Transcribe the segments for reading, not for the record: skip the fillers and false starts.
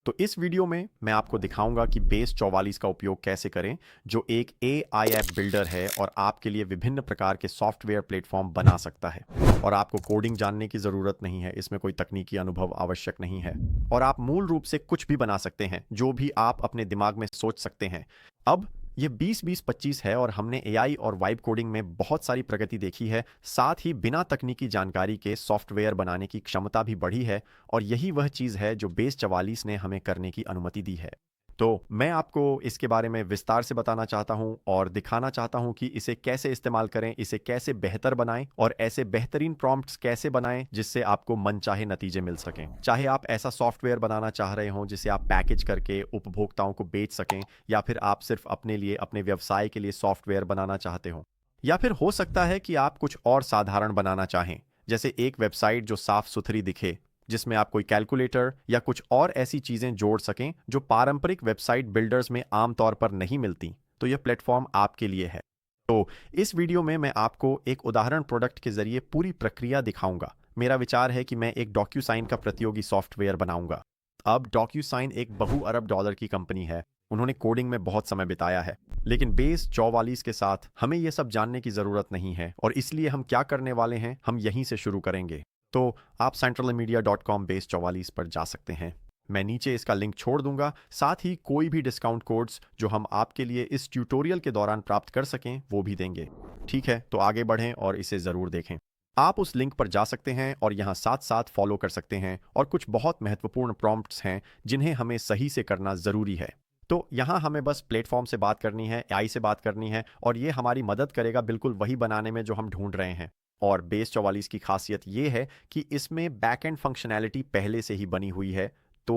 तो इस वीडियो में मैं आपको दिखाऊंगा कि बेस 44 का उपयोग कैसे करें, जो एक AI ऐप बिल्डर है और आपके लिए विभिन्न प्रकार के सॉफ्टवेयर प्लेटफॉर्म बना सकता है। और आपको कोडिंग जानने की ज़रूरत नहीं है, इसमें कोई तकनीकी अनुभव आवश्यक नहीं है। और आप मूल रूप से कुछ भी बना सकते हैं, जो भी आप अपने दिमाग में सोच सकते हैं। अब ये 20-20-25 है और हमने AI और वाइब कोडिंग में बहुत सारी प्रगति देखी है। साथ ही बिना तकनीकी जानकारी के सॉफ्टवेयर बनाने की क्षमता भी बढ़ी है। और यही वह चीज़ है जो बेस 44 ने हमें करने की अनुमति दी है। तो मैं आपको इसके बारे में विस्तार से बताना चाहता हूं और दिखाना चाहता हूं कि इसे कैसे इस्तेमाल करें, इसे कैसे बेहतर बनाएं और ऐसे बेहतरीन प्रॉम्प्ट्स कैसे बनाएं जिससे आपको मनचाहे नतीजे मिल सकें। चाहे आप ऐसा सॉफ्टवेयर बनाना चाह रहे हों जिसे आप पैकेज करके उपभोक्ताओं को बेच सकें, या फिर आप सिर्फ अपने लिए, अपने व्यवसाय के लिए सॉफ्टवेयर बनाना चाहते हो, या फिर हो सकता है कि आप कुछ और साधारण बनाना चाहें, जैसे एक वेबसाइट जो साफ सुथरी दिखे, जिसमें आप कोई कैलकुलेटर या कुछ और ऐसी चीज़ें जोड़ सकें जो पारंपरिक वेबसाइट बिल्डर्स में आमतौर पर नहीं मिलती। तो यह प्लेटफॉर्म आपके लिए है। तो इस वीडियो में मैं आपको एक उदाहरण प्रोडक्ट के जरिए पूरी प्रक्रिया दिखाऊंगा। मेरा विचार है कि मैं एक डॉक्यूसाइन का प्रतियोगी सॉफ्टवेयर बनाऊंगा। अब डॉक्यूसाइन एक बहु अरब डॉलर की कंपनी है। उन्होंने कोडिंग में बहुत समय बिताया है, लेकिन बेस 44 के साथ हमें यह सब जानने की ज़रूरत नहीं है। और इसलिए हम क्या करने वाले हैं, हम यहीं से शुरू करेंगे। तो आप centralmedia.com बेस 44 पर जा सकते हैं। मैं नीचे इसका लिंक छोड़ दूंगा। साथ ही कोई भी डिस्काउंट कोड्स जो हम आपके लिए इस ट्यूटोरियल के दौरान प्राप्त कर सकें वो भी देंगे। ठीक है, तो आगे बढ़ें और इसे ज़रूर देखें। आप उस लिंक पर जा सकते हैं और यहाँ साथ साथ फॉलो कर सकते हैं। और कुछ बहुत महत्वपूर्ण प्रॉम्प्ट्स हैं जिन्हें हमें सही से करना ज़रूरी है। तो यहाँ हमें बस प्लेटफॉर्म से बात करनी है, AI से बात करनी है, और ये हमारी मदद करेगा बिल्कुल वही बनाने में जो हम ढूंढ रहे हैं। और बेस 44 की खासियत ये है कि इसमें बैकएंड फंक्शनैलिटी पहले से ही बनी हुई है। तो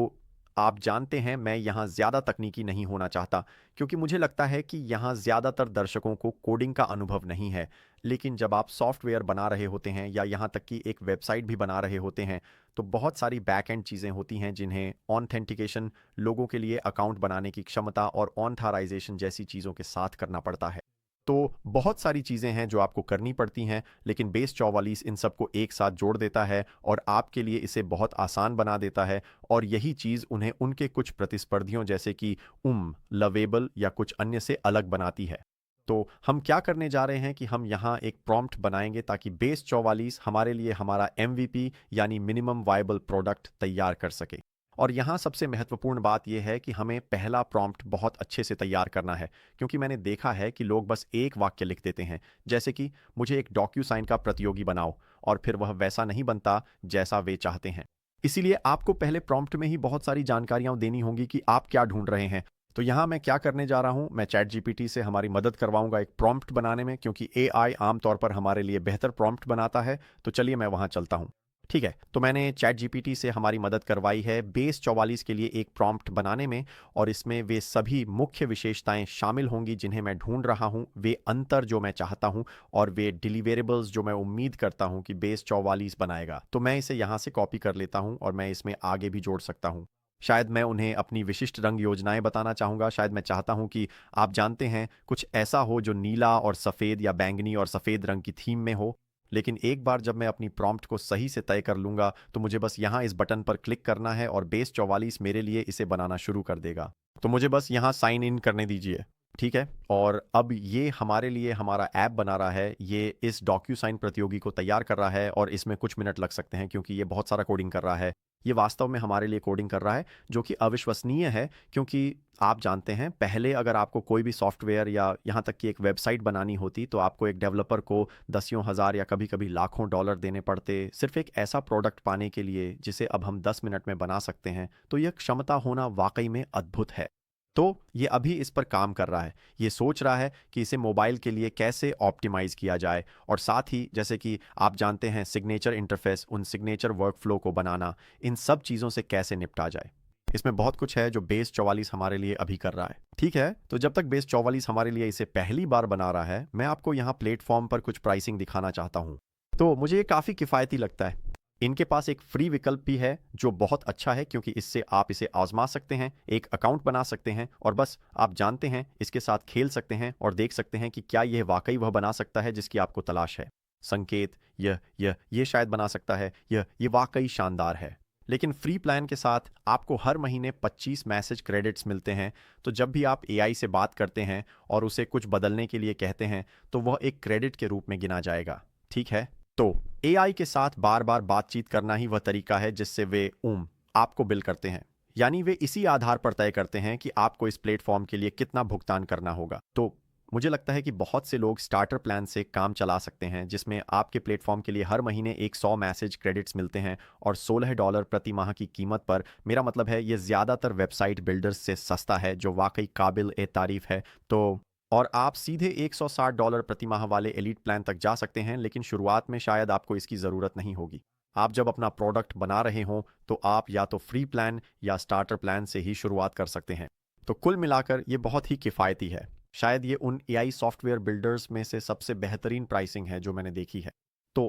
आप जानते हैं, मैं यहाँ ज़्यादा तकनीकी नहीं होना चाहता, क्योंकि मुझे लगता है कि यहाँ ज़्यादातर दर्शकों को कोडिंग का अनुभव नहीं है। लेकिन जब आप सॉफ्टवेयर बना रहे होते हैं या यहाँ तक कि एक वेबसाइट भी बना रहे होते हैं, तो बहुत सारी बैकएंड चीज़ें होती हैं जिन्हें ऑथेंटिकेशन, लोगों के लिए अकाउंट बनाने की क्षमता और ऑथराइजेशन जैसी चीज़ों के साथ करना पड़ता है। तो बहुत सारी चीज़ें हैं जो आपको करनी पड़ती हैं, लेकिन बेस 44 इन सबको एक साथ जोड़ देता है और आपके लिए इसे बहुत आसान बना देता है। और यही चीज़ उन्हें उनके कुछ प्रतिस्पर्धियों जैसे कि लवेबल या कुछ अन्य से अलग बनाती है। तो हम क्या करने जा रहे हैं कि हम यहाँ एक प्रॉम्प्ट बनाएंगे ताकि बेस 44 हमारे लिए हमारा MVP यानी मिनिमम वायबल प्रोडक्ट तैयार कर सके। और यहाँ सबसे महत्वपूर्ण बात यह है कि हमें पहला प्रॉम्प्ट बहुत अच्छे से तैयार करना है, क्योंकि मैंने देखा है कि लोग बस एक वाक्य लिख देते हैं, जैसे कि मुझे एक डॉक्यूसाइन का प्रतियोगी बनाओ, और फिर वह वैसा नहीं बनता जैसा वे चाहते हैं। इसीलिए आपको पहले प्रॉम्प्ट में ही बहुत सारी जानकारियां देनी होंगी कि आप क्या ढूंढ रहे हैं। तो यहाँ मैं क्या करने जा रहा हूँ, मैं चैट GPT से हमारी मदद करवाऊंगा एक प्रॉम्प्ट बनाने में, क्योंकि AI आमतौर पर हमारे लिए बेहतर प्रॉम्प्ट बनाता है। तो चलिए मैं वहाँ चलता हूँ। ठीक है, तो मैंने चैट GPT से हमारी मदद करवाई है बेस 44 के लिए एक प्रॉम्प्ट बनाने में। और इसमें वे सभी मुख्य विशेषताएं शामिल होंगी जिन्हें मैं ढूंढ रहा हूं, वे अंतर जो मैं चाहता हूं, और वे डिलीवरेबल्स जो मैं उम्मीद करता हूं कि बेस 44 बनाएगा। तो मैं इसे यहां से कॉपी कर लेता हूं और मैं इसमें आगे भी जोड़ सकता हूं। शायद मैं उन्हें अपनी विशिष्ट रंग योजनाएं बताना चाहूँगा। शायद मैं चाहता हूं कि आप जानते हैं, कुछ ऐसा हो जो नीला और सफ़ेद या बैंगनी और सफ़ेद रंग की थीम में हो। लेकिन एक बार जब मैं अपनी प्रॉम्प्ट को सही से तय कर लूँगा, तो मुझे बस यहाँ इस बटन पर क्लिक करना है और बेस 44 मेरे लिए इसे बनाना शुरू कर देगा। तो मुझे बस यहाँ साइन इन करने दीजिए। ठीक है, और अब ये हमारे लिए हमारा ऐप बना रहा है। ये इस डॉक्यूसाइन प्रतियोगी को तैयार कर रहा है और इसमें कुछ मिनट लग सकते हैं, क्योंकि ये बहुत सारा कोडिंग कर रहा है। ये वास्तव में हमारे लिए कोडिंग कर रहा है, जो कि अविश्वसनीय है, क्योंकि आप जानते हैं, पहले अगर आपको कोई भी सॉफ्टवेयर या यहाँ तक कि एक वेबसाइट बनानी होती, तो आपको एक डेवलपर को दसियों हज़ार या कभी कभी लाखों डॉलर देने पड़ते, सिर्फ एक ऐसा प्रोडक्ट पाने के लिए जिसे अब हम 10 मिनट में बना सकते हैं। तो यह क्षमता होना वाकई में अद्भुत है। तो ये अभी इस पर काम कर रहा है। ये सोच रहा है कि इसे मोबाइल के लिए कैसे ऑप्टिमाइज़ किया जाए, और साथ ही जैसे कि आप जानते हैं, सिग्नेचर इंटरफेस, उन सिग्नेचर वर्कफ्लो को बनाना, इन सब चीज़ों से कैसे निपटा जाए। इसमें बहुत कुछ है जो बेस 44 हमारे लिए अभी कर रहा है। ठीक है, तो जब तक बेस 44 हमारे लिए इसे पहली बार बना रहा है, मैं आपको यहाँ प्लेटफॉर्म पर कुछ प्राइसिंग दिखाना चाहता हूँ। तो मुझे ये काफ़ी किफ़ायती लगता है। इनके पास एक फ्री विकल्प भी है जो बहुत अच्छा है, क्योंकि इससे आप इसे आजमा सकते हैं, एक अकाउंट बना सकते हैं, और बस आप जानते हैं, इसके साथ खेल सकते हैं और देख सकते हैं कि क्या यह वाकई वह बना सकता है जिसकी आपको तलाश है। संकेत, ये शायद बना सकता है, ये वाकई शानदार है। लेकिन फ्री प्लान के साथ आपको हर महीने 25 मैसेज क्रेडिट्स मिलते हैं। तो जब भी आप एआई से बात करते हैं और उसे कुछ बदलने के लिए कहते हैं तो वह एक क्रेडिट के रूप में गिना जाएगा। ठीक है, तो एआई के साथ बार बार बातचीत करना ही वह तरीका है जिससे वे आपको बिल करते हैं। यानी वे इसी आधार पर तय करते हैं कि आपको इस प्लेटफॉर्म के लिए कितना भुगतान करना होगा। तो मुझे लगता है कि बहुत से लोग स्टार्टर प्लान से काम चला सकते हैं जिसमें आपके प्लेटफॉर्म के लिए हर महीने एक 100 मैसेज क्रेडिट्स मिलते हैं और $16 प्रति माह की कीमत पर। मेरा मतलब है ये ज़्यादातर वेबसाइट बिल्डर्स से सस्ता है, जो वाकई काबिल ए तारीफ है। तो और आप सीधे $160 प्रति माह वाले एलीट प्लान तक जा सकते हैं, लेकिन शुरुआत में शायद आपको इसकी ज़रूरत नहीं होगी। आप जब अपना प्रोडक्ट बना रहे हों तो आप या तो फ्री प्लान या स्टार्टर प्लान से ही शुरुआत कर सकते हैं। तो कुल मिलाकर ये बहुत ही किफ़ायती है। शायद ये उन एआई सॉफ्टवेयर बिल्डर्स में से सबसे बेहतरीन प्राइसिंग है जो मैंने देखी है। तो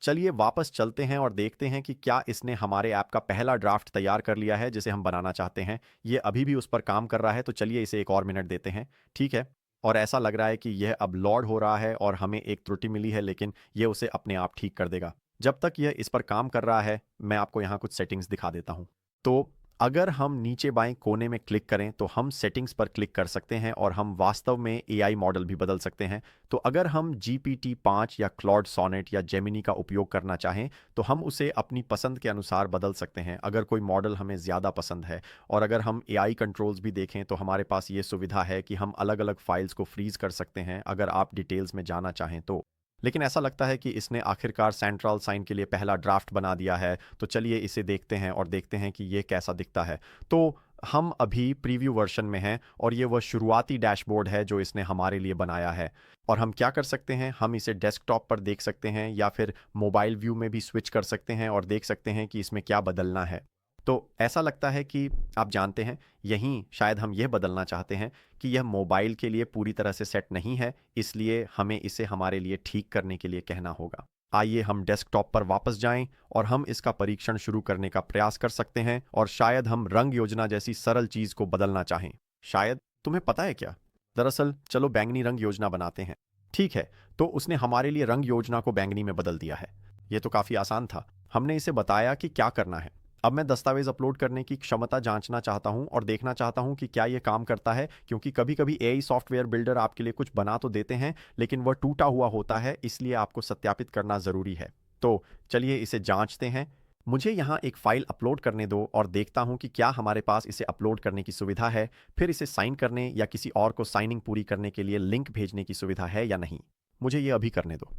चलिए वापस चलते हैं और देखते हैं कि क्या इसने हमारे ऐप का पहला ड्राफ्ट तैयार कर लिया है जिसे हम बनाना चाहते हैं। ये अभी भी उस पर काम कर रहा है, तो चलिए इसे एक और मिनट देते हैं। ठीक है, और ऐसा लग रहा है कि यह अब लोड हो रहा है और हमें एक त्रुटि मिली है, लेकिन यह उसे अपने आप ठीक कर देगा। जब तक यह इस पर काम कर रहा है मैं आपको यहाँ कुछ सेटिंग्स दिखा देता हूँ। तो अगर हम नीचे बाएं कोने में क्लिक करें तो हम सेटिंग्स पर क्लिक कर सकते हैं और हम वास्तव में एआई मॉडल भी बदल सकते हैं। तो अगर हम GPT-5 या क्लॉड सोनेट या जेमिनी का उपयोग करना चाहें तो हम उसे अपनी पसंद के अनुसार बदल सकते हैं अगर कोई मॉडल हमें ज़्यादा पसंद है। और अगर हम एआई कंट्रोल्स भी देखें तो हमारे पास ये सुविधा है कि हम अलग अलग फाइल्स को फ्रीज कर सकते हैं अगर आप डिटेल्स में जाना चाहें तो। लेकिन ऐसा लगता है कि इसने आखिरकार सेंट्रल साइन के लिए पहला ड्राफ्ट बना दिया है, तो चलिए इसे देखते हैं और देखते हैं कि ये कैसा दिखता है। तो हम अभी प्रीव्यू वर्जन में हैं और ये वह शुरुआती डैशबोर्ड है जो इसने हमारे लिए बनाया है। और हम क्या कर सकते हैं, हम इसे डेस्कटॉप पर देख सकते हैं या फिर मोबाइल व्यू में भी स्विच कर सकते हैं और देख सकते हैं कि इसमें क्या बदलना है। तो ऐसा लगता है कि आप जानते हैं, यहीं शायद हम यह बदलना चाहते हैं कि यह मोबाइल के लिए पूरी तरह से सेट नहीं है, इसलिए हमें इसे हमारे लिए ठीक करने के लिए कहना होगा। आइए हम डेस्कटॉप पर वापस जाएं और हम इसका परीक्षण शुरू करने का प्रयास कर सकते हैं और शायद हम रंग योजना जैसी सरल चीज को बदलना चाहें। शायद तुम्हें पता है क्या, दरअसल चलो बैंगनी रंग योजना बनाते हैं। ठीक है, तो उसने हमारे लिए रंग योजना को बैंगनी में बदल दिया है। यह तो काफी आसान था। हमने इसे बताया कि क्या करना है। अब मैं दस्तावेज अपलोड करने की क्षमता जांचना चाहता हूं और देखना चाहता हूं कि क्या यह काम करता है, क्योंकि कभी कभी एआई सॉफ्टवेयर बिल्डर आपके लिए कुछ बना तो देते हैं लेकिन वह टूटा हुआ होता है, इसलिए आपको सत्यापित करना ज़रूरी है। तो चलिए इसे जांचते हैं। मुझे यहाँ एक फ़ाइल अपलोड करने दो और देखता हूँ कि क्या हमारे पास इसे अपलोड करने की सुविधा है, फिर इसे साइन करने या किसी और को साइनिंग पूरी करने के लिए लिंक भेजने की सुविधा है या नहीं। मुझे ये अभी करने दो।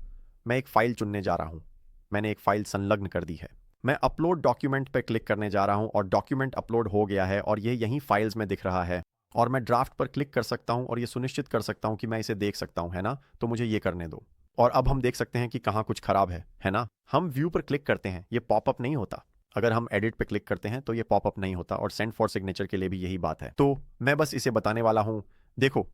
मैं एक फ़ाइल चुनने जा रहा हूँ। मैंने एक फ़ाइल संलग्न कर दी है। मैं अपलोड डॉक्यूमेंट पर क्लिक करने जा रहा हूं और डॉक्यूमेंट अपलोड हो गया है और ये यहीं फाइल्स में दिख रहा है। और मैं ड्राफ्ट पर क्लिक कर सकता हूं और ये सुनिश्चित कर सकता हूं कि मैं इसे देख सकता हूं, है ना? तो मुझे ये करने दो। और अब हम देख सकते हैं कि कहाँ कुछ खराब है ना? हम व्यू पर क्लिक करते हैं, ये पॉपअप नहीं होता। अगर हम एडिट पे क्लिक करते हैं तो ये पॉपअप नहीं होता और सेंड फॉर सिग्नेचर के लिए भी यही बात है। तो मैं बस इसे बताने वाला हूं। देखो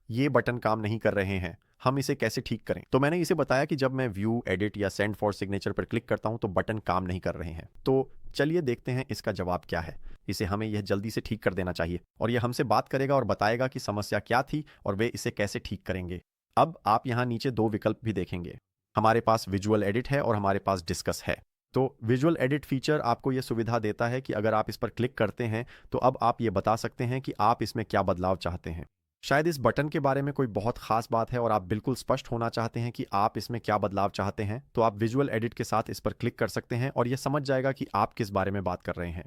ये बटन काम नहीं कर रहे हैं। हम इसे कैसे ठीक करें? तो मैंने इसे बताया कि जब मैं व्यू, एडिट या सेंड फॉर सिग्नेचर पर क्लिक करता हूं तो बटन काम नहीं कर रहे हैं। तो चलिए देखते हैं इसका जवाब क्या है। इसे हमें यह जल्दी से ठीक कर देना चाहिए और यह हमसे बात करेगा और बताएगा कि समस्या क्या थी और वे इसे कैसे ठीक करेंगे। अब आप यहाँ नीचे 2 विकल्प भी देखेंगे। हमारे पास विजुअल एडिट है और हमारे पास डिस्कस है। तो विजुअल एडिट फीचर आपको यह सुविधा देता है कि अगर आप इस पर क्लिक करते हैं तो अब आप ये बता सकते हैं कि आप इसमें क्या बदलाव चाहते हैं। शायद इस बटन के बारे में कोई बहुत खास बात है और आप बिल्कुल स्पष्ट होना चाहते हैं कि आप इसमें क्या बदलाव चाहते हैं, तो आप विजुअल एडिट के साथ इस पर क्लिक कर सकते हैं और यह समझ जाएगा कि आप किस बारे में बात कर रहे हैं।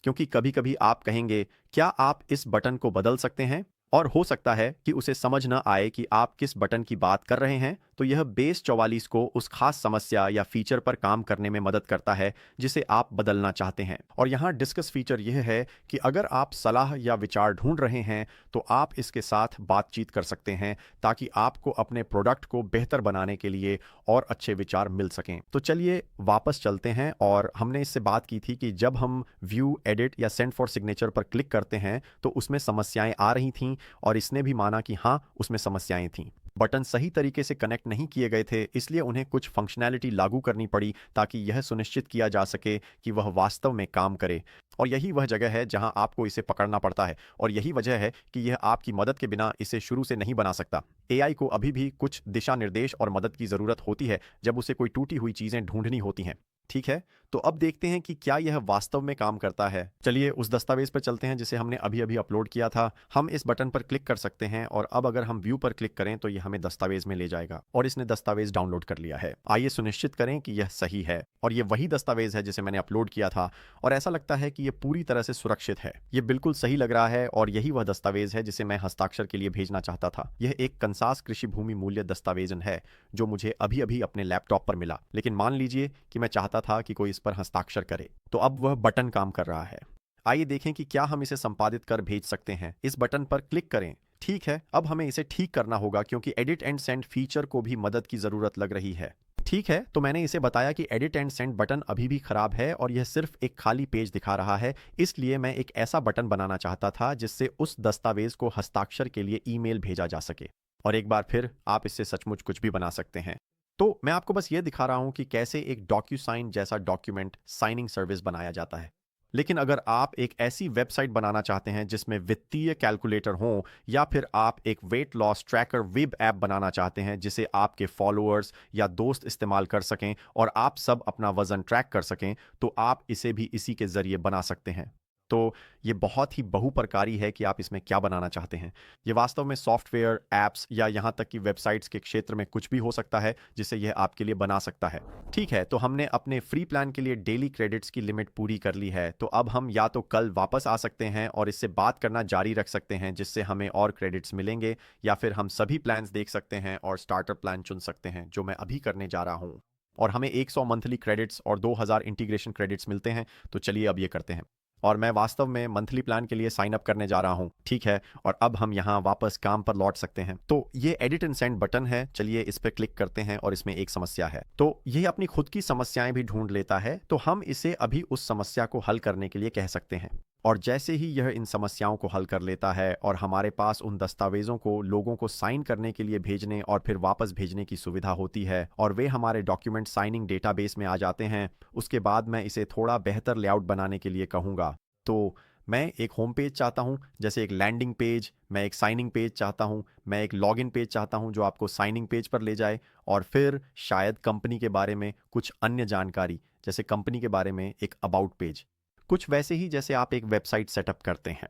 क्योंकि कभी कभी आप कहेंगे, क्या आप इस बटन को बदल सकते हैं? और हो सकता है कि उसे समझ न आए कि आप किस बटन की बात कर रहे हैं, तो यह बेस 44 को उस खास समस्या या फीचर पर काम करने में मदद करता है जिसे आप बदलना चाहते हैं। और यहाँ डिस्कस फीचर यह है कि अगर आप सलाह या विचार ढूंढ रहे हैं तो आप इसके साथ बातचीत कर सकते हैं ताकि आपको अपने प्रोडक्ट को बेहतर बनाने के लिए और अच्छे विचार मिल सकें। तो चलिए वापस चलते हैं और हमने इससे बात की थी कि जब हम व्यू, एडिट या सेंड फॉर सिग्नेचर पर क्लिक करते हैं तो उसमें समस्याएं आ रही थीं और इसने भी माना कि हाँ, उसमें समस्याएं थीं। बटन सही तरीके से कनेक्ट नहीं किए गए थे, इसलिए उन्हें कुछ फंक्शनैलिटी लागू करनी पड़ी ताकि यह सुनिश्चित किया जा सके कि वह वास्तव में काम करे। और यही वह जगह है जहां आपको इसे पकड़ना पड़ता है और यही वजह है कि यह आपकी मदद के बिना इसे शुरू से नहीं बना सकता। एआई को अभी भी कुछ दिशा निर्देश और मदद की ज़रूरत होती है जब उसे कोई टूटी हुई चीज़ें ढूंढनी होती हैं। ठीक है, तो अब देखते हैं कि क्या यह वास्तव में काम करता है। चलिए उस दस्तावेज पर चलते हैं जिसे हमने अभी अभी अपलोड किया था। हम इस बटन पर क्लिक कर सकते हैं और अब अगर हम व्यू पर क्लिक करें तो यह हमें दस्तावेज में ले जाएगा और इसने दस्तावेज डाउनलोड कर लिया है। आइए सुनिश्चित करें कि यह सही है और यह वही दस्तावेज है जिसे मैंने अपलोड किया था और ऐसा लगता है कि यह पूरी तरह से सुरक्षित है। यह बिल्कुल सही लग रहा है और यही वह दस्तावेज है जिसे मैं हस्ताक्षर के लिए भेजना चाहता था। यह एक कंसास कृषि भूमि मूल्य दस्तावेजन है जो मुझे अभी अभी अपने लैपटॉप पर मिला, लेकिन मान लीजिए कि मैं चाहता था कि कोई इस पर हस्ताक्षर करे, तो अब वह बटन काम कर रहा है। आइए देखें कि क्या हम इसे संपादित कर भेज सकते हैं। इस बटन पर क्लिक करें। ठीक है, अब हमें इसे ठीक करना होगा क्योंकि एडिट एंड सेंड फीचर को भी मदद की जरूरत लग रही है। ठीक है, तो मैंने इसे बताया कि एडिट एंड सेंड बटन अभी भी खराब है और यह सिर्फ एक खाली पेज दिखा रहा है, इसलिए मैं एक ऐसा बटन बनाना चाहता था जिससे उस दस्तावेज को हस्ताक्षर के लिए ईमेल भेजा जा सके। और एक बार फिर आप इससे सचमुच कुछ भी बना सकते हैं। तो मैं आपको बस यह दिखा रहा हूं कि कैसे एक डॉक्यूसाइन जैसा डॉक्यूमेंट साइनिंग सर्विस बनाया जाता है। लेकिन अगर आप एक ऐसी वेबसाइट बनाना चाहते हैं जिसमें वित्तीय कैलकुलेटर हो, या फिर आप एक weight loss tracker web app बनाना चाहते हैं जिसे आपके फॉलोअर्स या दोस्त इस्तेमाल कर सकें और आप सब अपना वजन ट्रैक कर सकें, तो आप इसे भी इसी के जरिए बना सकते हैं। तो ये बहुत ही बहुप्रकारी है कि आप इसमें क्या बनाना चाहते हैं। ये वास्तव में सॉफ्टवेयर, ऐप्स या यहाँ तक कि वेबसाइट्स के क्षेत्र में कुछ भी हो सकता है जिसे यह आपके लिए बना सकता है। ठीक है, तो हमने अपने फ्री प्लान के लिए डेली क्रेडिट्स की लिमिट पूरी कर ली है, तो अब हम या तो कल वापस आ सकते हैं और इससे बात करना जारी रख सकते हैं जिससे हमें और क्रेडिट्स मिलेंगे, या फिर हम सभी प्लान्स देख सकते हैं और स्टार्टर प्लान चुन सकते हैं जो मैं अभी करने जा रहा हूँ। और हमें 100 मंथली क्रेडिट्स और 2000 इंटीग्रेशन क्रेडिट्स मिलते हैं। तो चलिए अब ये करते हैं और मैं वास्तव में मंथली प्लान के लिए साइन अप करने जा रहा हूं। ठीक है, और अब हम यहां वापस काम पर लौट सकते हैं। तो ये एडिट एंड सेंड बटन है। चलिए इस पर क्लिक करते हैं और इसमें एक समस्या है, तो ये अपनी खुद की समस्याएं भी ढूंढ लेता है, तो हम इसे अभी उस समस्या को हल करने के लिए कह सकते हैं। और जैसे ही यह इन समस्याओं को हल कर लेता है और हमारे पास उन दस्तावेजों को लोगों को साइन करने के लिए भेजने और फिर वापस भेजने की सुविधा होती है और वे हमारे डॉक्यूमेंट साइनिंग डेटाबेस में आ जाते हैं, उसके बाद मैं इसे थोड़ा बेहतर लेआउट बनाने के लिए कहूँगा। तो मैं एक होम पेज चाहता हूं, जैसे एक लैंडिंग पेज, मैं एक साइनिंग पेज चाहता हूं, मैं एक लॉगिन पेज चाहता हूं जो आपको साइनिंग पेज पर ले जाए, और फिर शायद कंपनी के बारे में कुछ अन्य जानकारी, जैसे कंपनी के बारे में एक अबाउट पेज, कुछ वैसे ही जैसे आप एक वेबसाइट सेटअप करते हैं।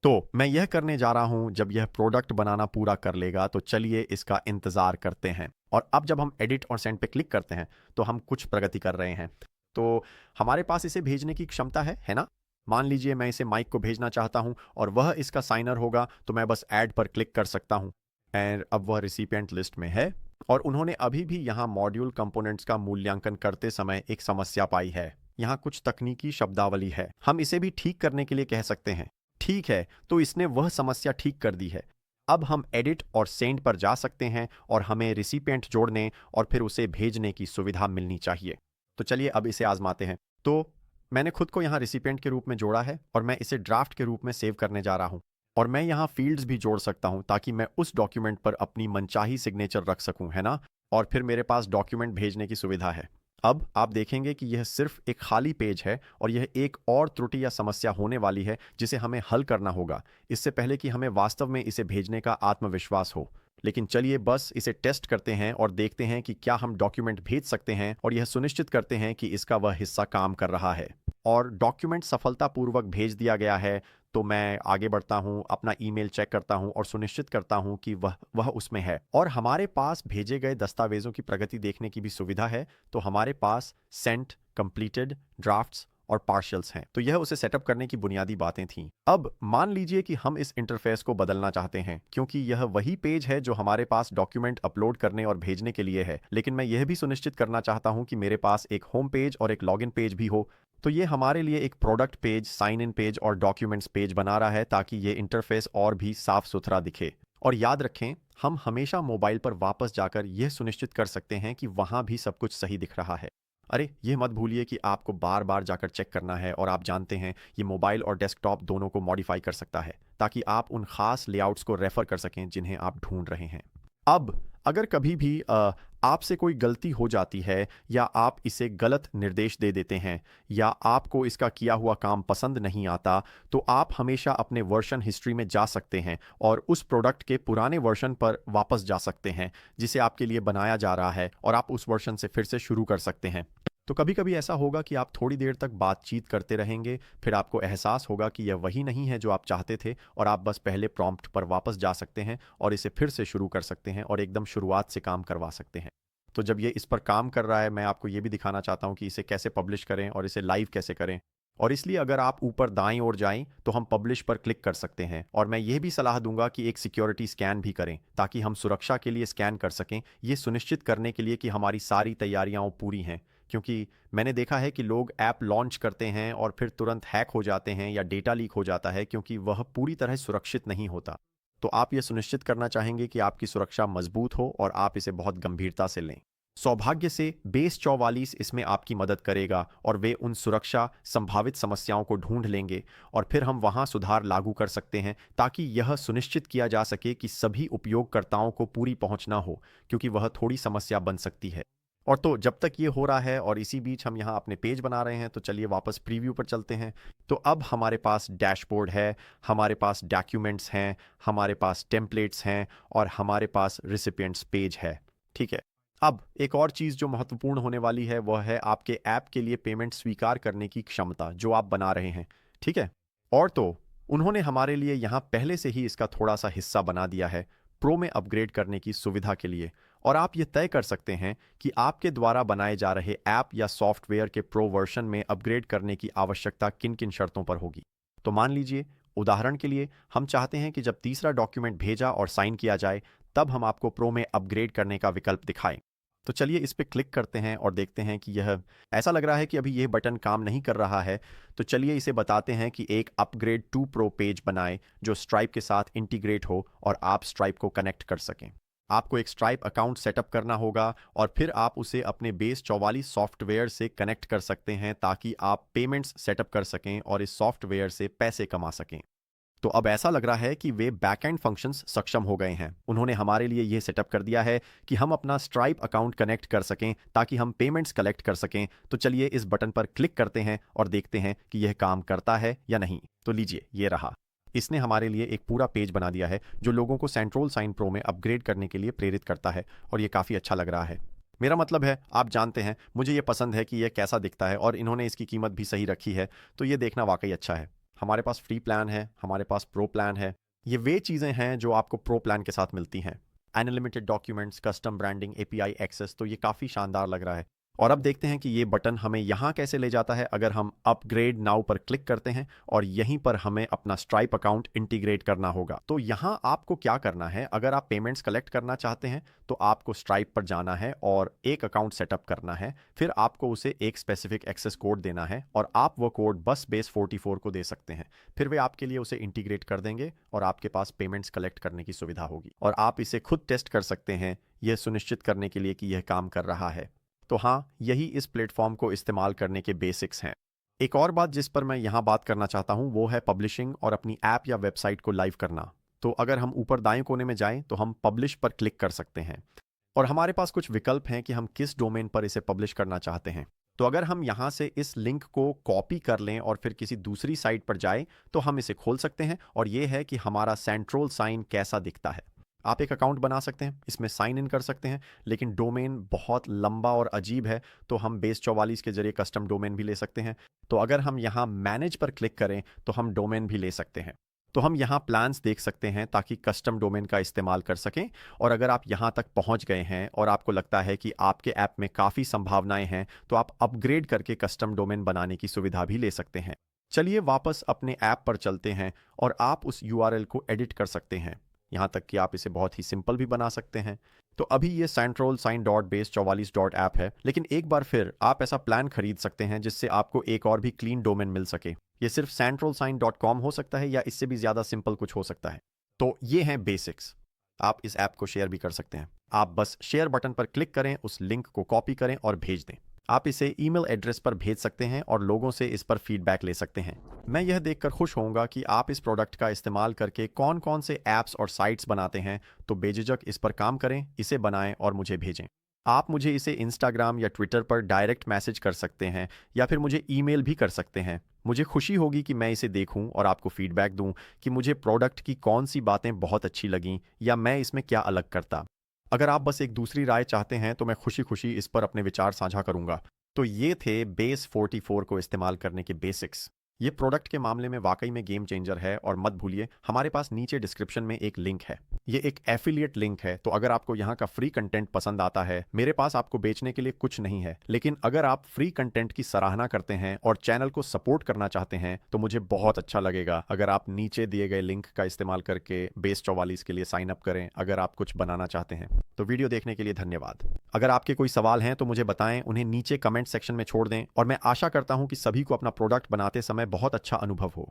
तो मैं यह करने जा रहा हूं जब यह प्रोडक्ट बनाना पूरा कर लेगा, तो चलिए इसका इंतजार करते हैं। और अब जब हम एडिट और सेंड पे क्लिक करते हैं तो हम कुछ प्रगति कर रहे हैं। तो हमारे पास इसे भेजने की क्षमता है ना? मान लीजिए मैं इसे माइक को भेजना चाहता हूं और वह इसका साइनर होगा, तो मैं बस ऐड पर क्लिक कर सकता हूं। एंड अब वह रिसिपिएंट लिस्ट में है और उन्होंने अभी भी यहां मॉड्यूल कंपोनेंट्स का मूल्यांकन करते समय एक समस्या पाई है। यहां कुछ तकनीकी शब्दावली है, हम इसे भी ठीक करने के लिए कह सकते हैं। ठीक है, तो इसने वह समस्या ठीक कर दी है। अब हम एडिट और सेंड पर जा सकते हैं और हमें रिसिपिएंट जोड़ने और फिर उसे भेजने की सुविधा मिलनी चाहिए। तो चलिए अब इसे आजमाते हैं। तो मैंने खुद को यहाँ रिसिपिएंट के रूप में जोड़ा है और मैं इसे ड्राफ्ट के रूप में सेव करने जा रहा हूँ। और मैं यहाँ फील्ड्स भी जोड़ सकता हूँ ताकि मैं उस डॉक्यूमेंट पर अपनी मनचाही सिग्नेचर रख सकूँ, है ना? और फिर मेरे पास डॉक्यूमेंट भेजने की सुविधा है। अब आप देखेंगे कि यह सिर्फ एक खाली पेज है और यह एक और त्रुटि या समस्या होने वाली है जिसे हमें हल करना होगा, इससे पहले कि हमें वास्तव में इसे भेजने का आत्मविश्वास हो। लेकिन चलिए बस इसे टेस्ट करते हैं और देखते हैं कि क्या हम डॉक्यूमेंट भेज सकते हैं, और यह सुनिश्चित करते हैं कि इसका वह हिस्सा काम कर रहा है। और डॉक्यूमेंट सफलतापूर्वक भेज दिया गया है। तो मैं आगे बढ़ता हूं, अपना ईमेल चेक करता हूं और सुनिश्चित करता हूं कि वह उसमें है। और हमारे पास भेजे गए दस्तावेजों की प्रगति देखने की भी सुविधा है। तो हमारे पास सेंट, कंप्लीटेड, ड्राफ्ट्स और पार्शियल्स हैं। तो यह उसे सेटअप करने की बुनियादी बातें थीं। अब मान लीजिए कि हम इस इंटरफेस को बदलना चाहते हैं, क्योंकि यह वही पेज है जो हमारे पास डॉक्यूमेंट अपलोड करने और भेजने के लिए है, लेकिन मैं यह भी सुनिश्चित करना चाहता हूं कि मेरे पास एक होम पेज और एक लॉगिन पेज भी हो। तो ये हमारे लिए एक product page, sign in page और डॉक्यूमेंट्स पेज बना रहा है ताकि ये इंटरफेस और भी साफ सुथरा दिखे। और याद रखें, हम हमेशा मोबाइल पर वापस जाकर यह सुनिश्चित कर सकते हैं कि वहां भी सब कुछ सही दिख रहा है। अरे ये मत भूलिए कि आपको बार बार जाकर चेक करना है, और आप जानते हैं ये मोबाइल और डेस्कटॉप दोनों को मॉडिफाई कर सकता है ताकि आप उन खास लेआउट्स को रेफर कर सकें जिन्हें आप ढूंढ रहे हैं। अब अगर कभी भी आपसे कोई गलती हो जाती है, या आप इसे गलत निर्देश दे देते हैं, या आपको इसका किया हुआ काम पसंद नहीं आता, तो आप हमेशा अपने वर्जन हिस्ट्री में जा सकते हैं और उस प्रोडक्ट के पुराने वर्जन पर वापस जा सकते हैं जिसे आपके लिए बनाया जा रहा है, और आप उस वर्जन से फिर से शुरू कर सकते हैं। तो कभी कभी ऐसा होगा कि आप थोड़ी देर तक बातचीत करते रहेंगे, फिर आपको एहसास होगा कि यह वही नहीं है जो आप चाहते थे और आप बस पहले प्रॉम्प्ट पर वापस जा सकते हैं और इसे फिर से शुरू कर सकते हैं और एकदम शुरुआत से काम करवा सकते हैं। तो जब ये इस पर काम कर रहा है, मैं आपको ये भी दिखाना चाहता हूँ कि इसे कैसे पब्लिश करें और इसे लाइव कैसे करें। और इसलिए अगर आप ऊपर दाईं ओर जाएं तो हम पब्लिश पर क्लिक कर सकते हैं, और मैं ये भी सलाह दूंगा कि एक सिक्योरिटी स्कैन भी करें ताकि हम सुरक्षा के लिए स्कैन कर सकें, ये सुनिश्चित करने के लिए कि हमारी सारी तैयारियां पूरी हैं। क्योंकि मैंने देखा है कि लोग ऐप लॉन्च करते हैं और फिर तुरंत हैक हो जाते हैं या डेटा लीक हो जाता है क्योंकि वह पूरी तरह सुरक्षित नहीं होता। तो आप ये सुनिश्चित करना चाहेंगे कि आपकी सुरक्षा मजबूत हो और आप इसे बहुत गंभीरता से लें। सौभाग्य से बेस 44 इसमें आपकी मदद करेगा और वे उन सुरक्षा संभावित समस्याओं को ढूंढ लेंगे और फिर हम वहां सुधार लागू कर सकते हैं ताकि यह सुनिश्चित किया जा सके कि सभी उपयोगकर्ताओं को पूरी पहुंच ना हो, क्योंकि वह थोड़ी समस्या बन सकती है। और तो जब तक ये हो रहा है और इसी बीच हम यहाँ अपने पेज बना रहे हैं, तो चलिए वापस प्रीव्यू पर चलते हैं। तो अब हमारे पास डैशबोर्ड है, हमारे पास डॉक्यूमेंट्स हैं, हमारे पास टेम्पलेट्स हैं और हमारे पास रिसिपिएंट्स पेज है। ठीक है। अब एक और चीज़ जो महत्वपूर्ण होने वाली है वह है आपके ऐप के लिए पेमेंट स्वीकार करने की क्षमता जो आप बना रहे हैं। ठीक है। और तो उन्होंने हमारे लिए यहाँ पहले से ही इसका थोड़ा सा हिस्सा बना दिया है प्रो में अपग्रेड करने की सुविधा के लिए। और आप ये तय कर सकते हैं कि आपके द्वारा बनाए जा रहे ऐप या सॉफ्टवेयर के प्रो वर्जन में अपग्रेड करने की आवश्यकता किन किन शर्तों पर होगी। तो मान लीजिए उदाहरण के लिए हम चाहते हैं कि जब तीसरा डॉक्यूमेंट भेजा और साइन किया जाए तब हम आपको प्रो में अपग्रेड करने का विकल्प दिखाएं। तो चलिए इस पर क्लिक करते हैं और देखते हैं कि यह ऐसा लग रहा है कि अभी यह बटन काम नहीं कर रहा है। तो चलिए इसे बताते हैं कि एक अपग्रेड टू प्रो पेज बनाएं जो स्ट्राइप के साथ इंटीग्रेट हो और आप स्ट्राइप को कनेक्ट कर सकें। आपको एक स्ट्राइप अकाउंट सेटअप करना होगा और फिर आप उसे अपने बेस 44 सॉफ्टवेयर से कनेक्ट कर सकते हैं ताकि आप पेमेंट्स सेटअप कर सकें और इस सॉफ्टवेयर से पैसे कमा सकें। तो अब ऐसा लग रहा है कि वे बैकएंड फंक्शंस सक्षम हो गए हैं। उन्होंने हमारे लिए यह सेटअप कर दिया है कि हम अपना स्ट्राइप अकाउंट कनेक्ट कर सकें ताकि हम पेमेंट्स कलेक्ट कर सकें। तो चलिए इस बटन पर क्लिक करते हैं और देखते हैं कि यह काम करता है या नहीं। तो लीजिए, ये रहा। इसने हमारे लिए एक पूरा पेज बना दिया है जो लोगों को सेंट्रोल साइन प्रो में अपग्रेड करने के लिए प्रेरित करता है और ये काफ़ी अच्छा लग रहा है। मेरा मतलब है, आप जानते हैं, मुझे ये पसंद है कि यह कैसा दिखता है और इन्होंने इसकी कीमत भी सही रखी है, तो ये देखना वाकई अच्छा है। हमारे पास फ्री प्लान है, हमारे पास प्रो प्लान है। ये वे चीज़ें हैं जो आपको प्रो प्लान के साथ मिलती हैं। Unlimited documents, custom branding, API access, तो ये काफ़ी शानदार लग रहा है। और अब देखते हैं कि ये बटन हमें यहाँ कैसे ले जाता है अगर हम अपग्रेड नाउ पर क्लिक करते हैं और यहीं पर हमें अपना स्ट्राइप अकाउंट इंटीग्रेट करना होगा। तो यहाँ आपको क्या करना है, अगर आप पेमेंट्स कलेक्ट करना चाहते हैं तो आपको स्ट्राइप पर जाना है और एक अकाउंट सेटअप करना है। फिर आपको उसे एक स्पेसिफिक एक्सेस कोड देना है और आप वो कोड बस बेस 44 को दे सकते हैं। फिर वे आपके लिए उसे इंटीग्रेट कर देंगे और आपके पास पेमेंट्स कलेक्ट करने की सुविधा होगी और आप इसे खुद टेस्ट कर सकते हैं यह सुनिश्चित करने के लिए कि यह काम कर रहा है। तो हाँ, यही इस प्लेटफॉर्म को इस्तेमाल करने के बेसिक्स हैं। एक और बात जिस पर मैं यहाँ बात करना चाहता हूँ वो है पब्लिशिंग और अपनी ऐप या वेबसाइट को लाइव करना। तो अगर हम ऊपर दाएं कोने में जाएं तो हम पब्लिश पर क्लिक कर सकते हैं और हमारे पास कुछ विकल्प हैं कि हम किस डोमेन पर इसे पब्लिश करना चाहते हैं। तो अगर हम यहाँ से इस लिंक को कॉपी कर लें और फिर किसी दूसरी साइट पर जाएं तो हम इसे खोल सकते हैं और ये है कि हमारा सेंट्रोल साइन कैसा दिखता है। आप एक अकाउंट बना सकते हैं, इसमें साइन इन कर सकते हैं, लेकिन डोमेन बहुत लंबा और अजीब है तो हम बेस 44 के जरिए कस्टम डोमेन भी ले सकते हैं। तो अगर हम यहाँ मैनेज पर क्लिक करें तो हम डोमेन भी ले सकते हैं। तो हम यहाँ प्लान्स देख सकते हैं ताकि कस्टम डोमेन का इस्तेमाल कर सकें। और अगर आप यहाँ तक पहुँच गए हैं और आपको लगता है कि आपके ऐप में काफ़ी संभावनाएं हैं तो आप अपग्रेड करके कस्टम डोमेन बनाने की सुविधा भी ले सकते हैं। चलिए वापस अपने ऐप पर चलते हैं और आप उस यूआरएल को एडिट कर सकते हैं, यहाँ तक कि आप इसे बहुत ही सिंपल भी बना सकते हैं। तो अभी ये central sign dot base 44 dot app है, लेकिन एक बार फिर आप ऐसा प्लान खरीद सकते हैं जिससे आपको एक और भी क्लीन डोमेन मिल सके। ये सिर्फ centralsign.com हो सकता है या इससे भी ज़्यादा सिंपल कुछ हो सकता है। तो ये हैं बेसिक्स। आप इस ऐप को शेयर भी कर सकते हैं। आप बस शेयर बटन पर क्लिक करें, उस लिंक को कॉपी करें और भेज दें। आप इसे ईमेल एड्रेस पर भेज सकते हैं और लोगों से इस पर फीडबैक ले सकते हैं। मैं यह देखकर खुश होऊंगा कि आप इस प्रोडक्ट का इस्तेमाल करके कौन कौन से ऐप्स और साइट्स बनाते हैं। तो बेझिझक इस पर काम करें, इसे बनाएं और मुझे भेजें। आप मुझे इसे इंस्टाग्राम या ट्विटर पर डायरेक्ट मैसेज कर सकते हैं या फिर मुझे ईमेल भी कर सकते हैं। मुझे खुशी होगी कि मैं इसे देखूं और आपको फीडबैक दूं कि मुझे प्रोडक्ट की कौन सी बातें बहुत अच्छी लगीं या मैं इसमें क्या अलग करता। अगर आप बस एक दूसरी राय चाहते हैं तो मैं खुशी खुशी इस पर अपने विचार साझा करूंगा। तो ये थे बेस 44 को इस्तेमाल करने के बेसिक्स। ये प्रोडक्ट के मामले में वाकई में गेम चेंजर है और मत भूलिए हमारे पास नीचे डिस्क्रिप्शन में एक लिंक है। ये एक एफिलिएट लिंक है, तो अगर आपको यहाँ का फ्री कंटेंट पसंद आता है, मेरे पास आपको बेचने के लिए कुछ नहीं है, लेकिन अगर आप फ्री कंटेंट की सराहना करते हैं और चैनल को सपोर्ट करना चाहते हैं तो मुझे बहुत अच्छा लगेगा अगर आप नीचे दिए गए लिंक का इस्तेमाल करके बेस 44 के लिए साइन अप करें अगर आप कुछ बनाना चाहते हैं। तो वीडियो देखने के लिए धन्यवाद। अगर आपके कोई सवाल हैं तो मुझे बताएं, उन्हें नीचे कमेंट सेक्शन में छोड़ दें और मैं आशा करता हूं कि सभी को अपना प्रोडक्ट बनाते समय बहुत अच्छा अनुभव हो।